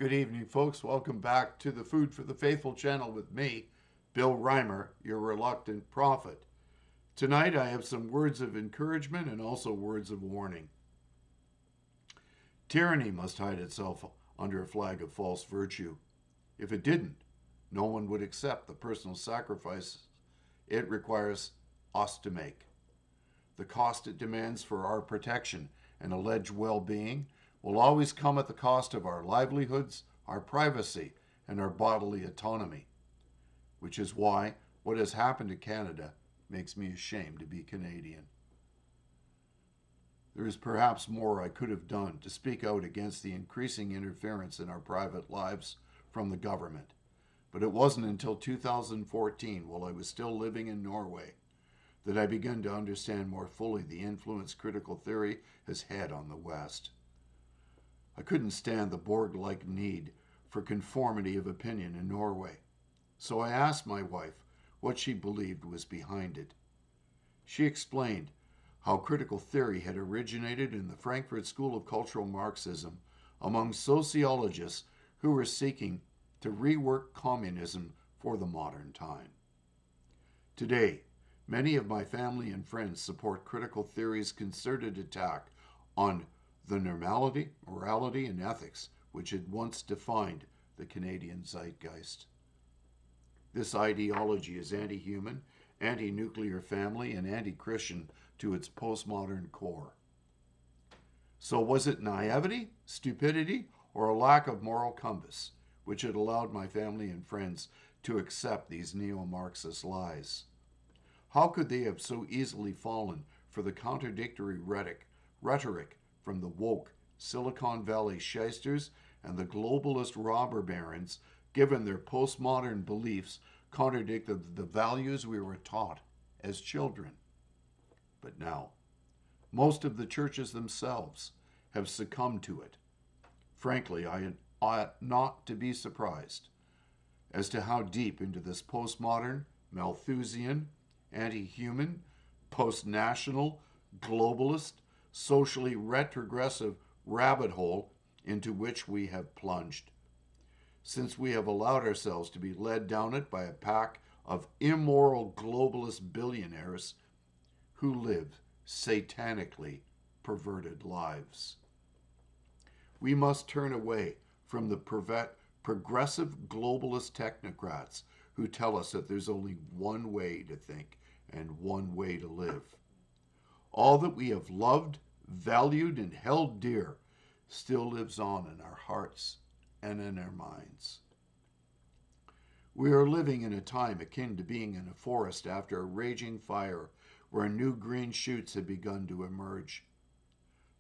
Good evening, folks. Welcome back to the Food for the Faithful channel with me, Bill Reimer, your reluctant prophet. Tonight I have some words of encouragement and also words of warning. Tyranny must hide itself under a flag of false virtue. If it didn't, no one would accept the personal sacrifices it requires us to make. The cost it demands for our protection and alleged well-being will always come at the cost of our livelihoods, our privacy, and our bodily autonomy, which is why what has happened to Canada makes me ashamed to be Canadian. There is perhaps more I could have done to speak out against the increasing interference in our private lives from the government, but it wasn't until 2014, while I was still living in Norway, that I began to understand more fully the influence critical theory has had on the West. I couldn't stand the Borg-like need for conformity of opinion in Norway, so I asked my wife what she believed was behind it. She explained how critical theory had originated in the Frankfurt School of Cultural Marxism among sociologists who were seeking to rework communism for the modern time. Today, many of my family and friends support critical theory's concerted attack on the normality, morality, and ethics which had once defined the Canadian zeitgeist. This ideology is anti-human, anti-nuclear family, and anti-Christian to its postmodern core. So was it naivety, stupidity, or a lack of moral compass which had allowed my family and friends to accept these neo-Marxist lies? How could they have so easily fallen for the contradictory rhetoric from the woke Silicon Valley shysters and the globalist robber barons, given their postmodern beliefs contradicted the values we were taught as children? But now, most of the churches themselves have succumbed to it. Frankly, I ought not to be surprised as to how deep into this postmodern, Malthusian, anti-human, post-national, globalist, socially retrogressive rabbit hole into which we have plunged, since we have allowed ourselves to be led down it by a pack of immoral globalist billionaires who live satanically perverted lives. We must turn away from the progressive globalist technocrats who tell us that there's only one way to think and one way to live. All that we have loved, valued, and held dear still lives on in our hearts and in our minds. We are living in a time akin to being in a forest after a raging fire where new green shoots have begun to emerge.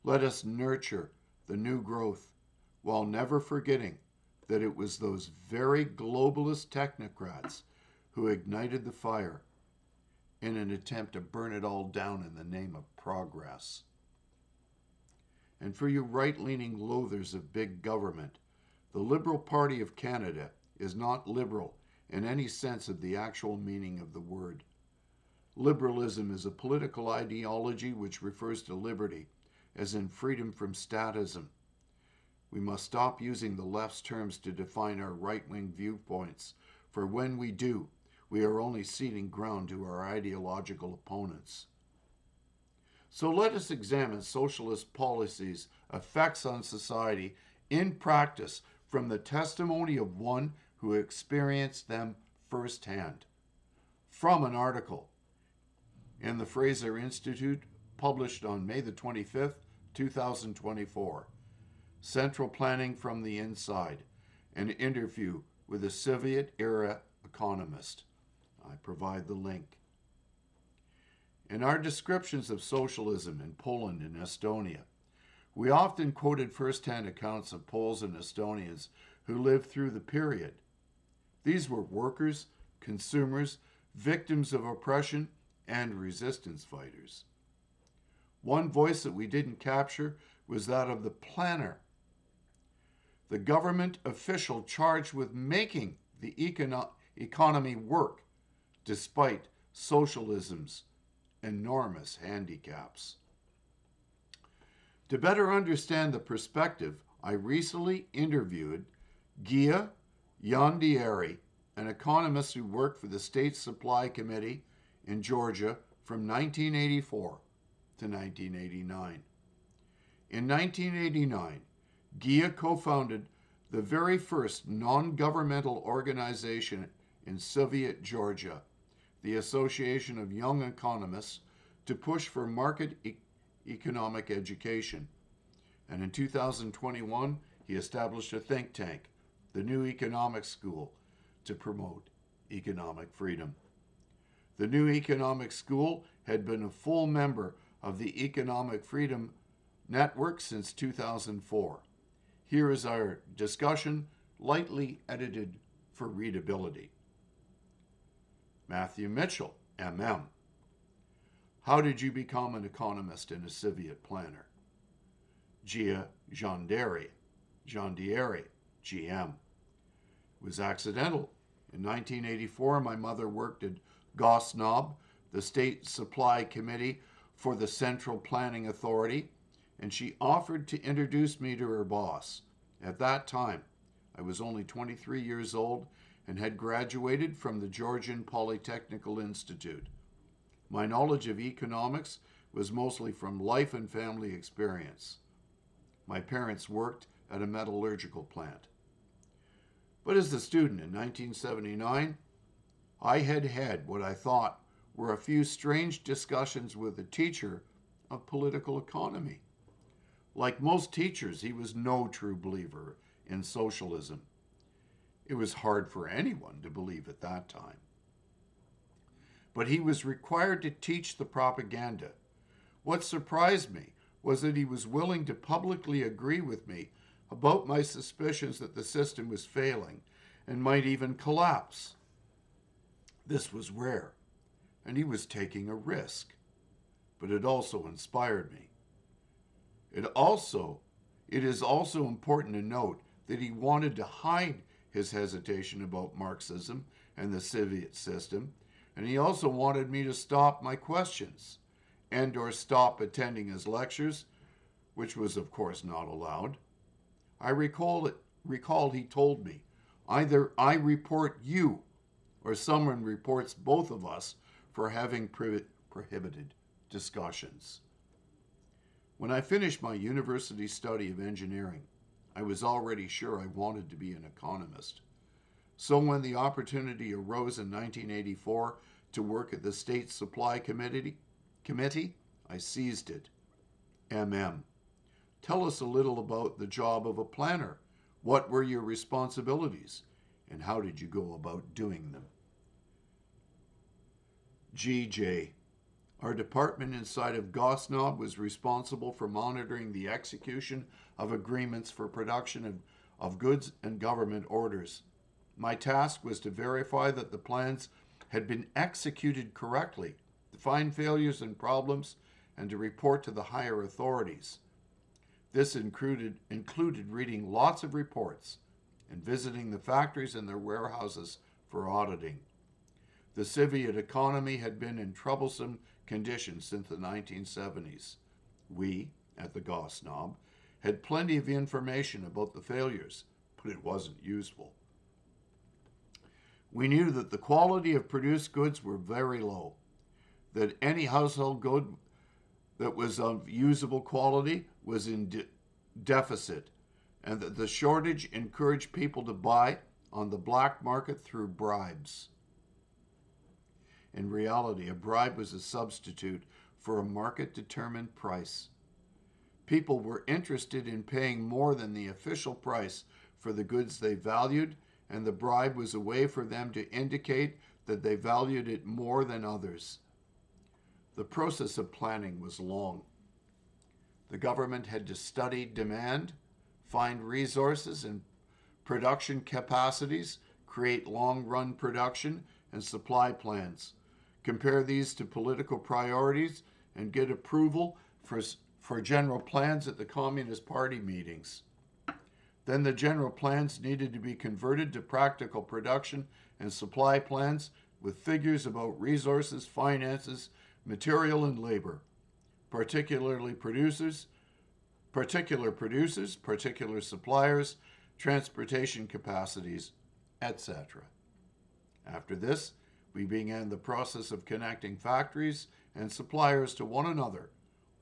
Let us nurture the new growth while never forgetting that it was those very globalist technocrats who ignited the fire in an attempt to burn it all down in the name of progress. And for you right-leaning loathers of big government, the Liberal Party of Canada is not liberal in any sense of the actual meaning of the word. Liberalism is a political ideology which refers to liberty, as in freedom from statism. We must stop using the left's terms to define our right-wing viewpoints, for when we do, we are only ceding ground to our ideological opponents. So let us examine socialist policies' effects on society in practice from the testimony of one who experienced them firsthand. From an article in the Fraser Institute, published on May the 25th, 2024. Central Planning from the Inside, an interview with a Soviet-era economist. I provide the link. In our descriptions of socialism in Poland and Estonia, we often quoted first-hand accounts of Poles and Estonians who lived through the period. These were workers, consumers, victims of oppression, and resistance fighters. One voice that we didn't capture was that of the planner, the government official charged with making the economy work despite socialism's enormous handicaps. To better understand the perspective, I recently interviewed Gia Yondieri, an economist who worked for the State Supply Committee in Georgia from 1984 to 1989. In 1989, Gia co-founded the very first non-governmental organization in Soviet Georgia, the Association of Young Economists, to push for market economic education. And in 2021, he established a think tank, the New Economic School, to promote economic freedom. The New Economic School had been a full member of the Economic Freedom Network since 2004. Here is our discussion, lightly edited for readability. Matthew Mitchell, MM. How did you become an economist and a Soviet planner? Gia Jandieri, GM. It was accidental. In 1984, my mother worked at Gosnob, the State Supply Committee for the Central Planning Authority, and she offered to introduce me to her boss. At that time, I was only 23 years old and had graduated from the Georgian Polytechnical Institute. My knowledge of economics was mostly from life and family experience. My parents worked at a metallurgical plant. But as a student in 1979, I had had what I thought were a few strange discussions with a teacher of political economy. Like most teachers, he was no true believer in socialism. It was hard for anyone to believe at that time. But he was required to teach the propaganda. What surprised me was that he was willing to publicly agree with me about my suspicions that the system was failing and might even collapse. This was rare, and he was taking a risk. But it also inspired me. It is also important to note that he wanted to hide his hesitation about Marxism and the Soviet system, and he also wanted me to stop my questions and or stop attending his lectures, which was of course not allowed. I recalled he told me, either I report you or someone reports both of us for having prohibited discussions. When I finished my university study of engineering, I was already sure I wanted to be an economist. So when the opportunity arose in 1984 to work at the State Supply Committee, I seized it. MM. Tell us a little about the job of a planner. What were your responsibilities, and how did you go about doing them? GJ. Our department inside of Gosnob was responsible for monitoring the execution of agreements for production of goods and government orders. My task was to verify that the plans had been executed correctly, to find failures and problems, and to report to the higher authorities. This included reading lots of reports and visiting the factories and their warehouses for auditing. The Soviet economy had been in troublesome conditions since the 1970s. We, at the Gosnob, had plenty of information about the failures, but it wasn't useful. We knew that the quality of produced goods were very low, that any household good that was of usable quality was in deficit, and that the shortage encouraged people to buy on the black market through bribes. In reality, a bribe was a substitute for a market-determined price. People were interested in paying more than the official price for the goods they valued, and the bribe was a way for them to indicate that they valued it more than others. The process of planning was long. The government had to study demand, find resources and production capacities, create long-run production and supply plans, compare these to political priorities, and get approval for general plans at the Communist Party meetings. Then the general plans needed to be converted to practical production and supply plans with figures about resources, finances, material, and labor, particular suppliers, transportation capacities, etc. After this, we began the process of connecting factories and suppliers to one another,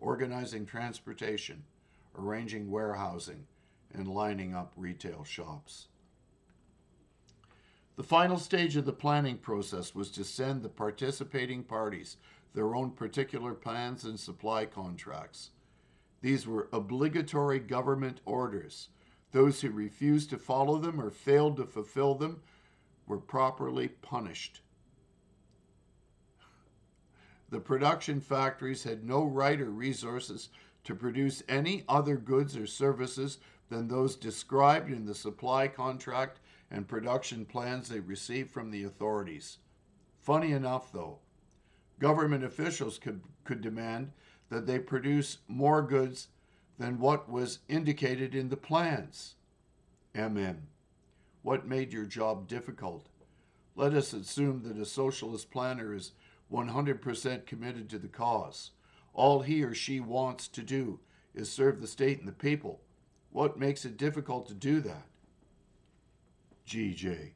organizing transportation, arranging warehousing, and lining up retail shops. The final stage of the planning process was to send the participating parties their own particular plans and supply contracts. These were obligatory government orders. Those who refused to follow them or failed to fulfill them were properly punished. The production factories had no right or resources to produce any other goods or services than those described in the supply contract and production plans they received from the authorities. Funny enough, though, government officials could demand that they produce more goods than what was indicated in the plans. What made your job difficult? Let us assume that a socialist planner is 100% committed to the cause. All he or she wants to do is serve the state and the people. What makes it difficult to do that? GJ.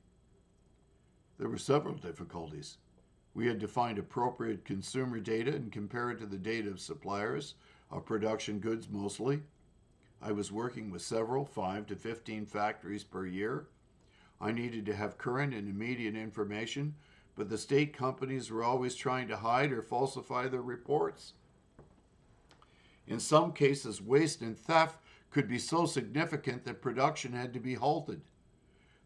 There were several difficulties. We had to find appropriate consumer data and compare it to the data of suppliers, of production goods mostly. I was working with several, 5 to 15 factories per year. I needed to have current and immediate information, but the state companies were always trying to hide or falsify their reports. In some cases, waste and theft could be so significant that production had to be halted.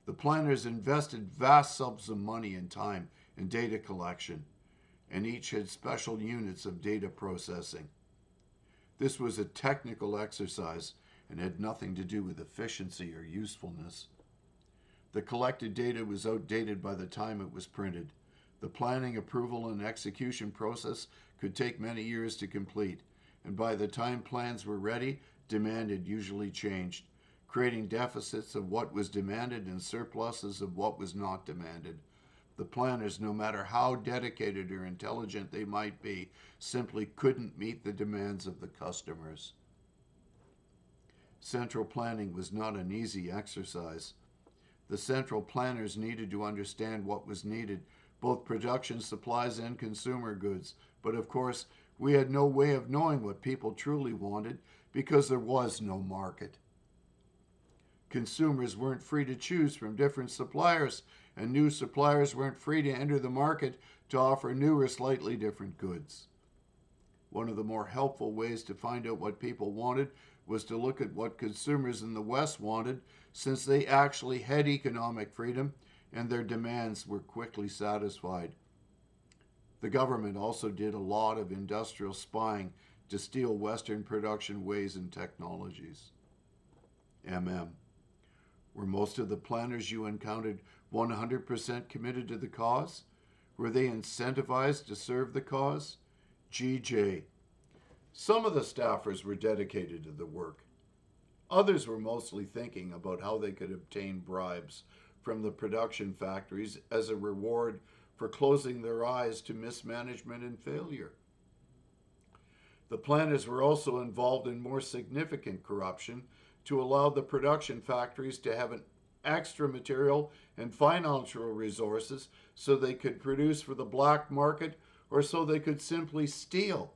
The planners invested vast sums of money and time in data collection, and each had special units of data processing. This was a technical exercise and had nothing to do with efficiency or usefulness. The collected data was outdated by the time it was printed. The planning, approval, and execution process could take many years to complete, and by the time plans were ready, demand had usually changed, creating deficits of what was demanded and surpluses of what was not demanded. The planners, no matter how dedicated or intelligent they might be, simply couldn't meet the demands of the customers. Central planning was not an easy exercise. The central planners needed to understand what was needed, both production supplies and consumer goods. But of course, we had no way of knowing what people truly wanted because there was no market. Consumers weren't free to choose from different suppliers, and new suppliers weren't free to enter the market to offer new or slightly different goods. One of the more helpful ways to find out what people wanted was to look at what consumers in the West wanted, since they actually had economic freedom and their demands were quickly satisfied. The government also did a lot of industrial spying to steal Western production ways and technologies. Were most of the planners you encountered 100% committed to the cause? Were they incentivized to serve the cause? GJ. Some of the staffers were dedicated to the work. Others were mostly thinking about how they could obtain bribes from the production factories as a reward for closing their eyes to mismanagement and failure. The planners were also involved in more significant corruption to allow the production factories to have an extra material and financial resources so they could produce for the black market or so they could simply steal.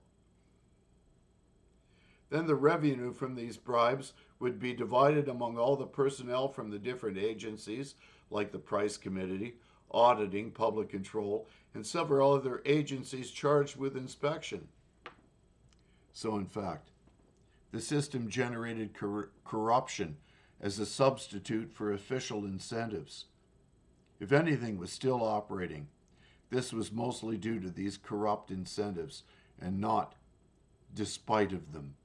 Then the revenue from these bribes would be divided among all the personnel from the different agencies, like the Price Committee, auditing, public control, and several other agencies charged with inspection. So in fact, the system generated corruption as a substitute for official incentives. If anything was still operating, this was mostly due to these corrupt incentives and not despite of them.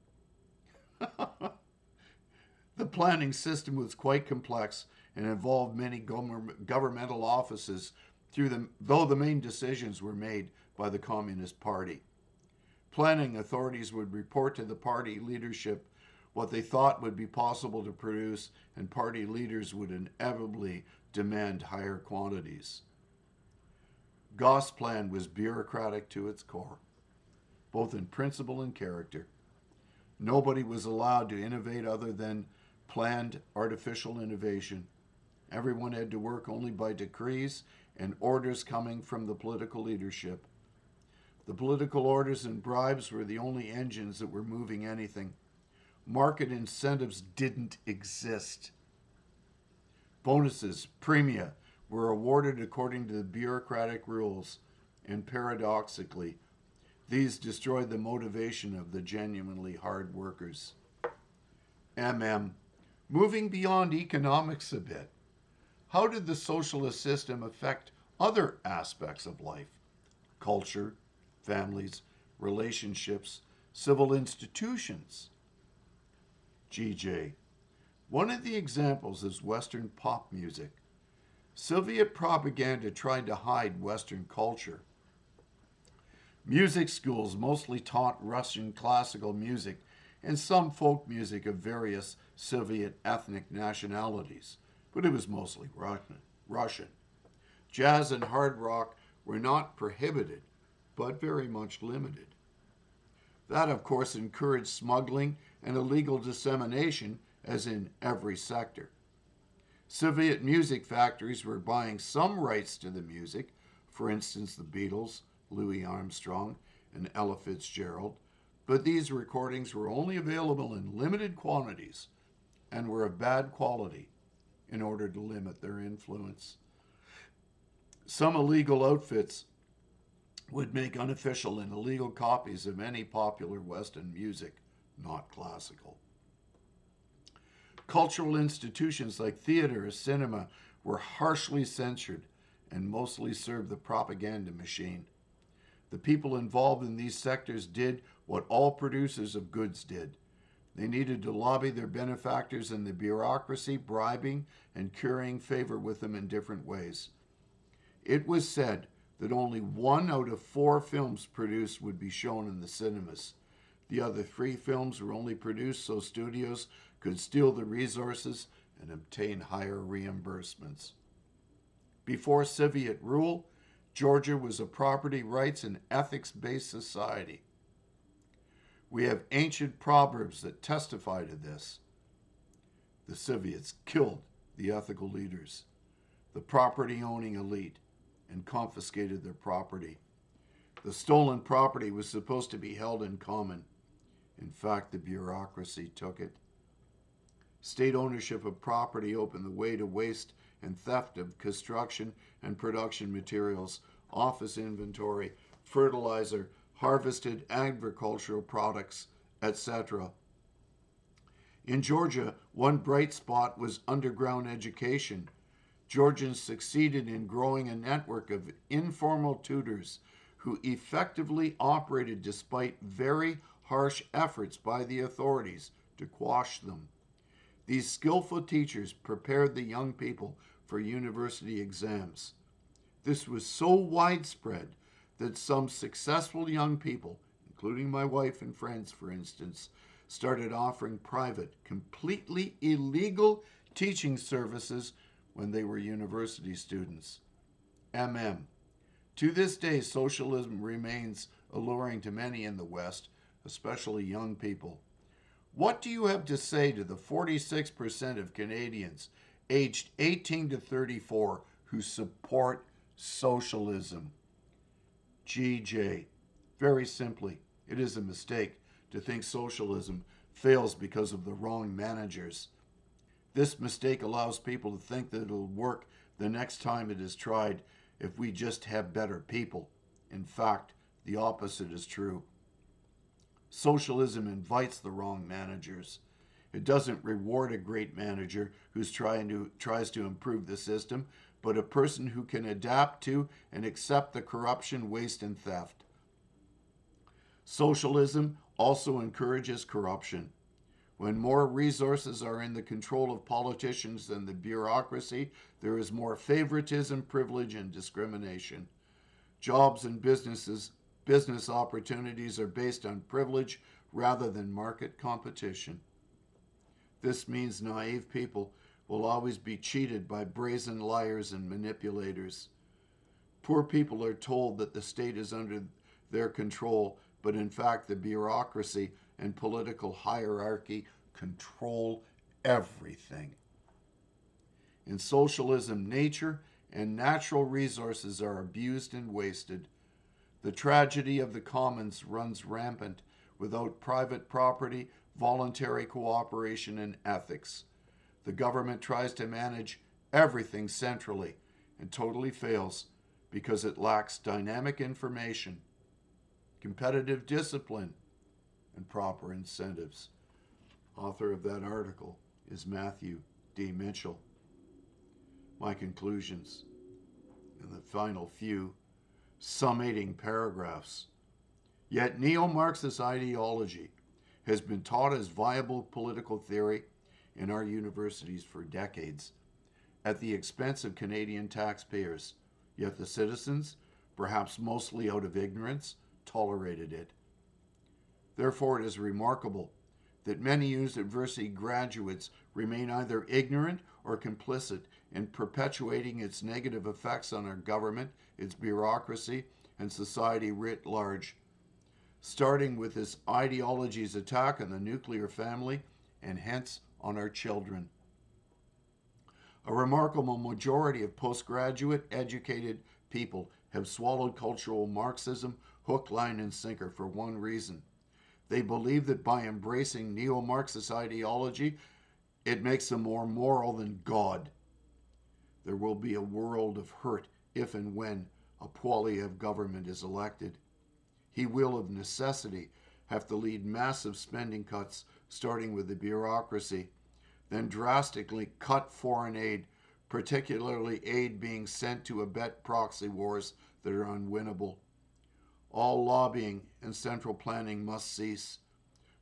The planning system was quite complex and involved many governmental offices, though the main decisions were made by the Communist Party. Planning authorities would report to the party leadership what they thought would be possible to produce, and party leaders would inevitably demand higher quantities. Gosplan was bureaucratic to its core, both in principle and character. Nobody was allowed to innovate other than planned artificial innovation. Everyone had to work only by decrees and orders coming from the political leadership. The political orders and bribes were the only engines that were moving anything. Market incentives didn't exist. Bonuses, premia, were awarded according to the bureaucratic rules, and paradoxically, these destroyed the motivation of the genuinely hard workers. Moving beyond economics a bit, how did the socialist system affect other aspects of life? Culture, families, relationships, civil institutions. GJ. One of the examples is Western pop music. Soviet propaganda tried to hide Western culture. Music schools mostly taught Russian classical music and some folk music of various Soviet ethnic nationalities, but it was mostly Russian. Jazz and hard rock were not prohibited, but very much limited. That, of course, encouraged smuggling and illegal dissemination, as in every sector. Soviet music factories were buying some rights to the music, for instance, the Beatles, Louis Armstrong, and Ella Fitzgerald, but these recordings were only available in limited quantities and were of bad quality in order to limit their influence. Some illegal outfits would make unofficial and illegal copies of any popular Western music, not classical. Cultural institutions like theater or cinema were harshly censored and mostly served the propaganda machine. The people involved in these sectors did what all producers of goods did. They needed to lobby their benefactors in the bureaucracy, bribing and currying favor with them in different ways. It was said that only 1 out of 4 films produced would be shown in the cinemas. The other 3 films were only produced so studios could steal the resources and obtain higher reimbursements. Before Soviet rule, Georgia was a property rights and ethics-based society. We have ancient proverbs that testify to this. The Soviets killed the ethical leaders, the property-owning elite, and confiscated their property. The stolen property was supposed to be held in common. In fact, the bureaucracy took it. State ownership of property opened the way to waste and theft of construction and production materials, office inventory, fertilizer, harvested agricultural products, etc. In Georgia, one bright spot was underground education. Georgians succeeded in growing a network of informal tutors who effectively operated despite very harsh efforts by the authorities to quash them. These skillful teachers prepared the young people for university exams. This was so widespread that some successful young people, including my wife and friends, for instance, started offering private, completely illegal teaching services when they were university students. To this day, socialism remains alluring to many in the West, especially young people. What do you have to say to the 46% of Canadians aged 18 to 34 who support socialism? GJ. Very simply, it is a mistake to think socialism fails because of the wrong managers. This mistake allows people to think that it'll work the next time it is tried if we just have better people. In fact, the opposite is true. Socialism invites the wrong managers. It doesn't reward a great manager who's tries to improve the system, but a person who can adapt to and accept the corruption, waste, and theft. Socialism also encourages corruption. When more resources are in the control of politicians than the bureaucracy, there is more favoritism, privilege, and discrimination. Jobs and business opportunities are based on privilege rather than market competition. This means naive people will always be cheated by brazen liars and manipulators. Poor people are told that the state is under their control, but in fact the bureaucracy and political hierarchy control everything. In socialism, nature and natural resources are abused and wasted. The tragedy of the commons runs rampant without private property, voluntary cooperation, and ethics. The government tries to manage everything centrally and totally fails because it lacks dynamic information, competitive discipline, and proper incentives. Author of that article is Matthew D. Mitchell. My conclusions in the final few summating paragraphs. Yet neo-Marxist ideology has been taught as viable political theory in our universities for decades at the expense of Canadian taxpayers. Yet the citizens, perhaps mostly out of ignorance, tolerated it. Therefore, it is remarkable that many university graduates remain either ignorant or complicit in perpetuating its negative effects on our government, its bureaucracy, and society writ large, starting with this ideology's attack on the nuclear family and hence on our children. A remarkable majority of postgraduate educated people have swallowed cultural Marxism hook, line, and sinker for one reason. They believe that by embracing neo-Marxist ideology, it makes them more moral than God. There will be a world of hurt if and when a Poilievre government is elected. He will, of necessity, have to lead massive spending cuts, starting with the bureaucracy, then drastically cut foreign aid, particularly aid being sent to abet proxy wars that are unwinnable. All lobbying and central planning must cease.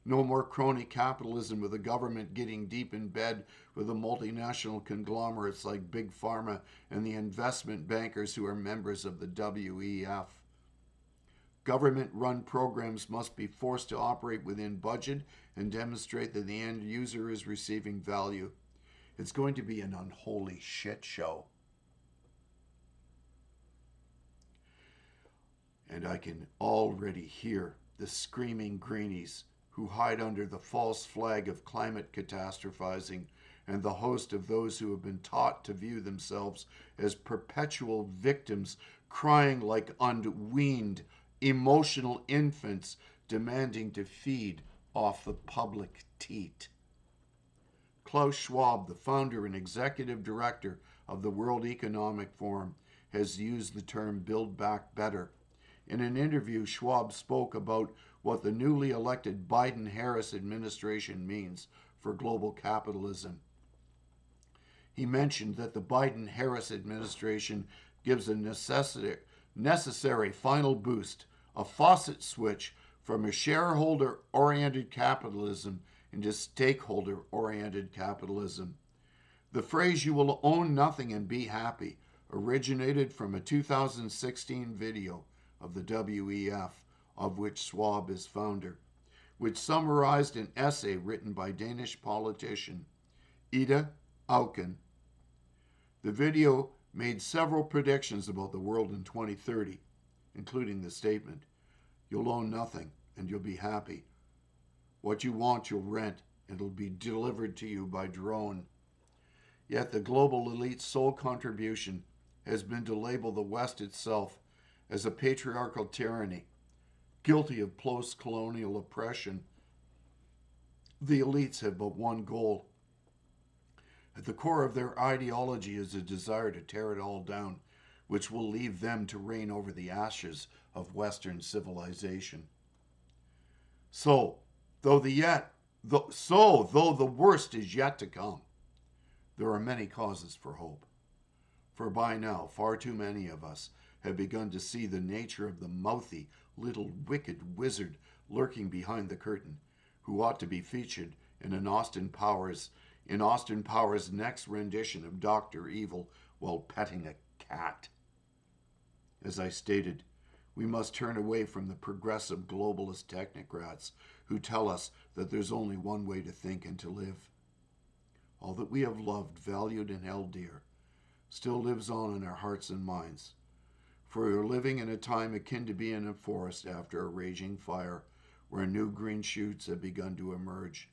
No more crony capitalism with the government getting deep in bed with the multinational conglomerates like Big Pharma and the investment bankers who are members of the WEF. Government-run programs must be forced to operate within budget and demonstrate that the end user is receiving value. It's going to be an unholy shit show. And I can already hear the screaming greenies who hide under the false flag of climate catastrophizing and the host of those who have been taught to view themselves as perpetual victims, crying like unweaned, emotional infants demanding to feed off the public teat. Klaus Schwab, the founder and executive director of the World Economic Forum, has used the term Build Back Better. In an interview, Schwab spoke about what the newly elected Biden-Harris administration means for global capitalism. He mentioned that the Biden-Harris administration gives a necessary final boost, a faucet switch from a shareholder-oriented capitalism into stakeholder-oriented capitalism. The phrase "you will own nothing and be happy" originated from a 2016 video of the WEF, of which Schwab is founder, which summarized an essay written by Danish politician Ida Auken. The video made several predictions about the world in 2030, including the statement, "You'll own nothing and you'll be happy. What you want you'll rent and it'll be delivered to you by drone." Yet the global elite's sole contribution has been to label the West itself as a patriarchal tyranny, guilty of post-colonial oppression. The elites have but one goal. At the core of their ideology is a desire to tear it all down, which will leave them to reign over the ashes of Western civilization. So, though the worst is yet to come, there are many causes for hope. For by now, far too many of us have begun to see the nature of the mouthy, little wicked wizard lurking behind the curtain, who ought to be featured in Austin Powers' next rendition of Dr. Evil while petting a cat. As I stated, we must turn away from the progressive globalist technocrats who tell us that there's only one way to think and to live. All that we have loved, valued, and held dear still lives on in our hearts and minds. For we are living in a time akin to being in a forest after a raging fire, where new green shoots have begun to emerge.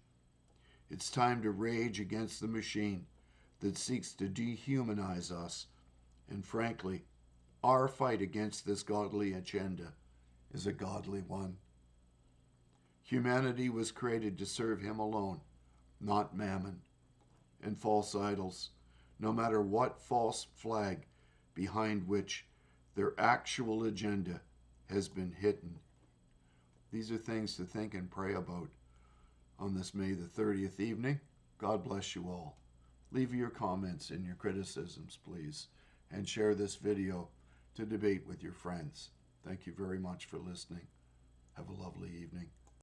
It's time to rage against the machine that seeks to dehumanize us. And frankly, our fight against this godly agenda is a godly one. Humanity was created to serve Him alone, not mammon and false idols, no matter what false flag behind which their actual agenda has been hidden. These are things to think and pray about on this May the 30th evening. God bless you all. Leave your comments and your criticisms, please, and share this video to debate with your friends. Thank you very much for listening. Have a lovely evening.